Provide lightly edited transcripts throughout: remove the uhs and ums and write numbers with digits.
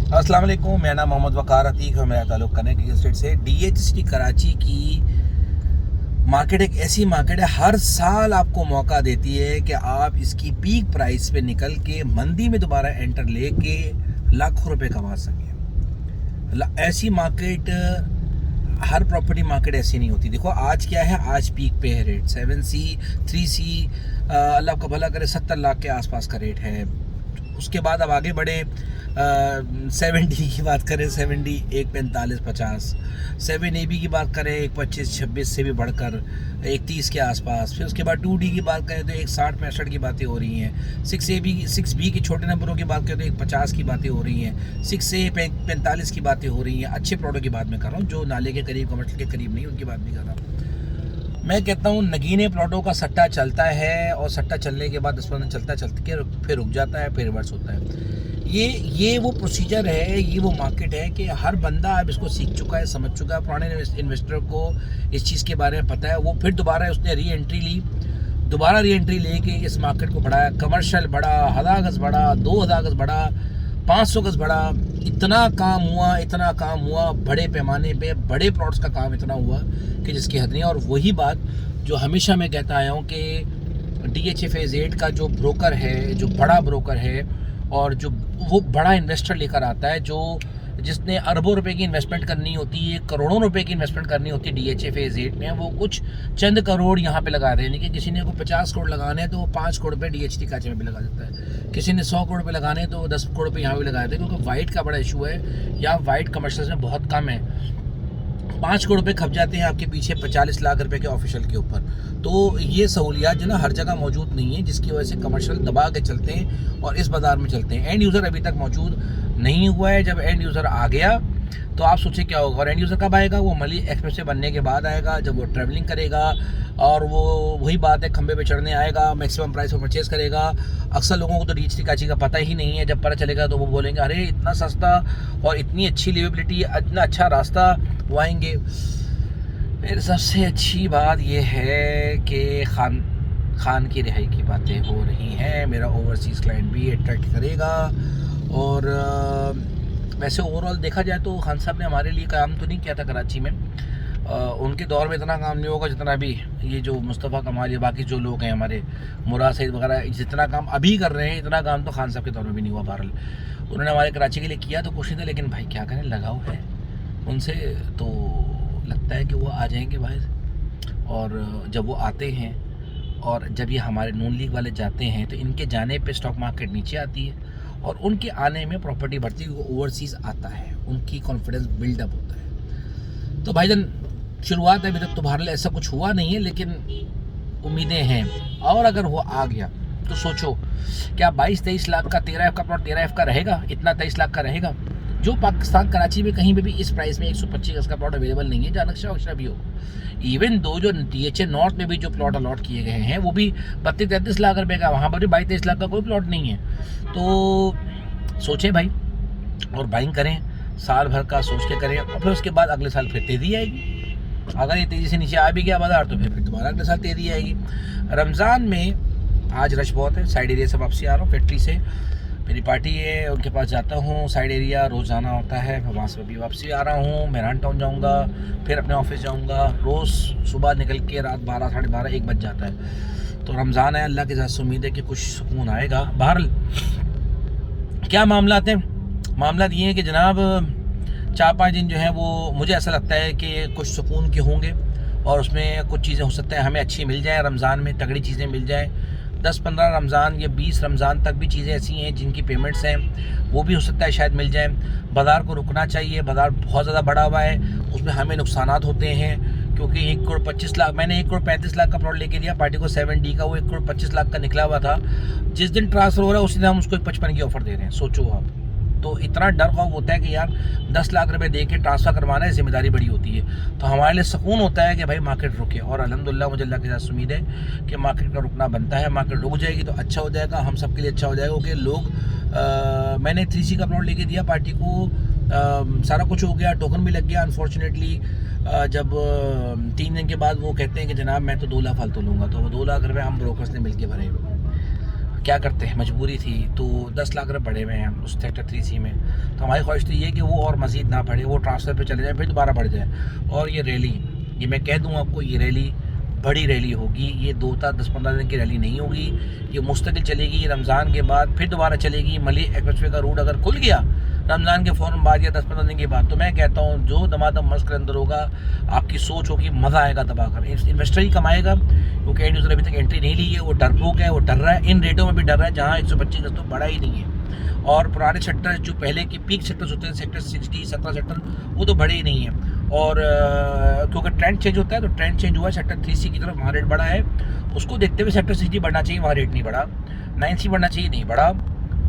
अस्सलाम वालेकुम, मेरा नाम मोहम्मद वकार अतीक है। मेरा ताल्लुक़ कनेक्ट रियल एस्टेट से। DHC कराची की मार्केट एक ऐसी मार्केट है, हर साल आपको मौका देती है कि आप इसकी पीक प्राइस पे निकल के मंदी में दोबारा एंटर लेके लाखों रुपए कमा सकें। ऐसी मार्केट, हर प्रॉपर्टी मार्केट ऐसी नहीं होती। देखो आज क्या है, आज पीक पे है रेट 7C 3C, अल्लाह का भला करे 70 लाख के आसपास का रेट है। उसके बाद अब आगे बढ़े, 70 की बात करें, 70 1.45-50, 7AB की बात करें 1.25-26 से भी बढ़कर 1.30 के आसपास। फिर उसके बाद 2D की बात करें तो 1.60-65 की बातें हो रही हैं। 6B की छोटे नंबरों की बात करें तो 1.50 की बातें हो रही हैं। 6A 45 की बातें हो रही हैं। अच्छे प्रोडक्ट की बात मैं कर रहा हूँ, जो नाले के करीब, कमर्शियल के करीब नहीं, उनकी बात नहीं कर रहा। मैं कहता हूँ नगीने प्लॉटों का सट्टा चलता है, और सट्टा चलने के बाद 10-15 चलता के फिर रुक जाता है, फिर रिवर्स होता है। ये वो प्रोसीजर है, ये वो मार्केट है कि हर बंदा अब इसको सीख चुका है, समझ चुका है। पुराने इन्वेस्टर को इस चीज़ के बारे में पता है। वो फिर दोबारा उसने री एंट्री लेके इस मार्केट को बढ़ाया। कमर्शियल बढ़ा, 1000 गज बढ़ा, 2000 गज बढ़ा, 500 गज बढ़ा। इतना काम हुआ बड़े पैमाने पे, बड़े प्लॉट्स का काम इतना हुआ कि जिसकी हद नहीं। और वही बात जो हमेशा मैं कहता आया हूँ कि DHA फेज़ 8 का जो ब्रोकर है, जो बड़ा ब्रोकर है, और जो वो बड़ा इन्वेस्टर लेकर आता है, जो जिसने अरबों रुपए की इन्वेस्टमेंट करनी होती है, करोड़ों रुपए की इन्वेस्टमेंट करनी होती है DHA फेज़ 8 में, वो कुछ चंद करोड़ यहाँ पे लगा रहे हैं। कि किसी ने को 50 करोड़ लगाने हैं तो वो 5 करोड़ रुपये DHT काचे में भी लगा देता है। किसी ने 100 करोड़ रुपये लगाने हैं तो 10 करोड़ रुपये यहाँ भी लगा देते हैं, क्योंकि वाइट का बड़ा इशू है। यहाँ वाइट कमर्शियल में बहुत कम है। 5 करोड़ रुपये खप जाते हैं आपके पीछे 45 लाख रुपए के ऑफिशियल के ऊपर। तो ये सहूलियात जो ना हर जगह मौजूद नहीं है, जिसकी वजह से कमर्शियल दबा के चलते हैं और इस बाज़ार में चलते हैं। एंड यूज़र अभी तक मौजूद नहीं हुआ है। जब एंड यूज़र आ गया तो आप सोचिए क्या होगा। और एंड यूज़र कब आएगा? वो मली एक्सप्रेस से बनने के बाद आएगा, जब वो ट्रैवलिंग करेगा, और वो वही बात है, खंबे पे चढ़ने आएगा, मैक्सिमम प्राइस पर परचेज़ करेगा। अक्सर लोगों को तो DHT काची का पता ही नहीं है। जब पता चलेगा तो वो बोलेंगे अरे इतना सस्ता और इतनी अच्छी लिवेबिलिटी, इतना अच्छा रास्ता, वो आएंगे। फिर सबसे अच्छी बात यह है कि खान की रिहाई की बातें हो रही हैं। मेरा ओवरसीज़ क्लाइंट भी अट्रैक्ट करेगा। और वैसे ओवरऑल देखा जाए तो खान साहब ने हमारे लिए काम तो नहीं किया था कराची में। उनके दौर में इतना काम नहीं होगा जितना अभी ये जो मुस्तफ़ा कमाल या बाकी जो लोग हैं हमारे मुराद सईद वगैरह, जितना काम अभी कर रहे हैं, इतना काम तो खान साहब के दौर में भी नहीं हुआ। बहरहाल उन्होंने हमारे कराची के लिए किया तो कुछ नहीं था, लेकिन भाई क्या करें, लगाव है उनसे, तो लगता है कि वो आ जाएंगे बाहर। और जब वो आते हैं और जब ये हमारे नून लीग वाले जाते हैं तो इनके जाने पे स्टॉक मार्केट नीचे आती है, और उनके आने में प्रॉपर्टी बढ़ती है। वो ओवरसीज़ आता है, उनकी कॉन्फिडेंस बिल्डअप होता है। तो भाईजान शुरुआत है, अभी तक तुम्हारे लिए ऐसा कुछ हुआ नहीं है, लेकिन उम्मीदें हैं। और अगर वो आ गया तो सोचो, क्या 22-23 लाख का 13F का प्लॉट 13F का रहेगा? इतना 23 लाख का रहेगा? जो पाकिस्तान कराची में कहीं पे भी इस प्राइस में 125 गज का प्लॉट अवेलेबल नहीं है, जहाँ नक्शा वक्शा भी हो। इवन दो जो DHA नॉर्थ में भी जो प्लॉट अलॉट किए गए हैं वो भी 32-33 लाख रुपए का, वहाँ पर भी 22-23 लाख का कोई प्लॉट नहीं है। तो सोचें भाई, और बाइंग करें, साल भर का सोच के करें, और फिर उसके बाद अगले साल फिर तेज़ी आएगी। अगर ये तेज़ी से नीचे आ भी गया बाजार तो फिर दोबारा अगले साल तेज़ी आएगी। रमज़ान में आज रश बहुत है, साइड एरिया से वापसी आ रहा हूँ फैक्ट्री से, मेरी पार्टी है, उनके पास जाता हूँ। साइड एरिया रोज़ जाना होता है, फिर वहाँ से भी वापसी आ रहा हूँ। मेहरान टाउन जाऊँगा, फिर अपने ऑफिस जाऊँगा। रोज़ सुबह निकल के रात 12, साढ़े 12, 1 बज जाता है। तो रमज़ान है, अल्लाह के साथ उम्मीद है कि कुछ सुकून आएगा। बहरहाल क्या मामला हैं? मामला ये है कि जनाब 4-5 दिन जो है वो मुझे ऐसा लगता है कि कुछ सुकून के होंगे, और उसमें कुछ चीज़ें हो सकता है हमें अच्छी मिल जाएँ। रमज़ान में तगड़ी चीज़ें मिल जाएँ। 10-15 रमज़ान या 20 रमज़ान तक भी चीज़ें ऐसी हैं जिनकी पेमेंट्स हैं, वो भी हो सकता है शायद मिल जाए। बाज़ार को रुकना चाहिए, बाज़ार बहुत ज़्यादा बढ़ा हुआ है, उसमें हमें नुकसानात होते हैं। क्योंकि 1 करोड़ 25 लाख, मैंने 1 करोड़ 35 लाख का प्लॉट लेके दिया पार्टी को 7D का, वो 1 करोड़ 25 लाख का निकला हुआ था। जिस दिन ट्रांसफ़र हो रहा है उसी दिन हम उसको 55 की ऑफ़र दे रहे हैं। सोचो आप, तो इतना डर खौफ होता है कि यार 10 लाख रुपए दे के ट्रांसफ़र करवाना है, जिम्मेदारी बड़ी होती है। तो हमारे लिए सुकून होता है कि भाई मार्केट रुके, और अल्हम्दुलिल्लाह मुझे अल्लाह के साथ उम्मीद है कि मार्केट का रुकना बनता है। मार्केट रुक जाएगी तो अच्छा हो जाएगा, हम सब के लिए अच्छा हो जाएगा। क्योंकि लोग मैंने 3C का प्लॉट लेके दिया पार्टी को, सारा कुछ हो गया, टोकन भी लग गया। अनफॉर्चुनेटली जब 3 दिन के बाद वो कहते हैं कि जनाब मैं तो 2 लाख फालतू लूँगा, तो वो 2 लाख रुपये हम ब्रोकर्स ने मिल के भरे। क्या करते हैं, मजबूरी थी। तो 10 लाख रुपये बढ़े हुए हैं उस सेक्टर 3C में। तो हमारी ख्वाहिश तो ये है कि वो और मज़ीद ना बढ़े, वो ट्रांसफ़र पे चले जाए, फिर दोबारा बढ़ जाए। और ये रैली, ये मैं कह दूँ आपको, ये रैली बड़ी रैली होगी। ये 10-15 दिन की रैली नहीं होगी, ये मुस्तकिल चलेगी। रमज़ान के बाद फिर दोबारा चलेगी। मली एक्सप्रेसवे का रूट अगर खुल गया रमज़ान के फ़ौरन बाद या 10-15 दिन के बाद, तो मैं कहता हूँ जो दमादम मस्क के अंदर होगा, आपकी सोच होगी, मज़ा आएगा दबा कर। इन्वेस्टर ही कमाएगा, क्योंकि एंड यूज़र अभी तक एंट्री नहीं ली है, वो डरपोक है, वो डर रहा है। इन रेटों में भी डर रहा है जहाँ 125 गज तो बड़ा ही नहीं है। और पुराने सेक्टर जो पहले के पीक सेक्टर्स होते हैं, सेक्टर 60, 17 सेक्टर, वो तो बड़े ही नहीं हैं। और क्योंकि ट्रेंड चेंज होता है, तो ट्रेंड चेंज हुआ है सेक्टर 3C की तरफ, वहाँ रेट बढ़ा है। उसको देखते हुए सेक्टर 60 बढ़ना चाहिए, वहाँ रेट नहीं बढ़ा। 9C बढ़ना चाहिए, नहीं बढ़ा।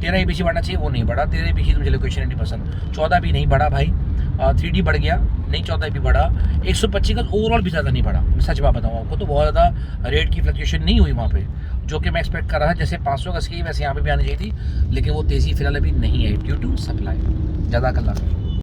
13 ABC बढ़ना चाहिए, वो नहीं बढ़ा। 13 ABC मुझे लोकेशन नहीं पसंद। 14 भी नहीं बढ़ा भाई। 3D बढ़ गया, नहीं 14 भी बढ़ा। 125 का ओवरऑल भी ज़्यादा नहीं बढ़ा। मैं सच बात बताऊँ आपको, तो बहुत ज़्यादा रेट की फ्लक्चुएशन नहीं हुई वहाँ पे, जो कि मैं एक्सपेक्ट कर रहा था। जैसे 500 गज की वैसे यहाँ पे भी आनी चाहिए थी, लेकिन वो तेज़ी फिलहाल अभी नहीं है ड्यू टू सप्लाई। ज़्यादा कल्ला।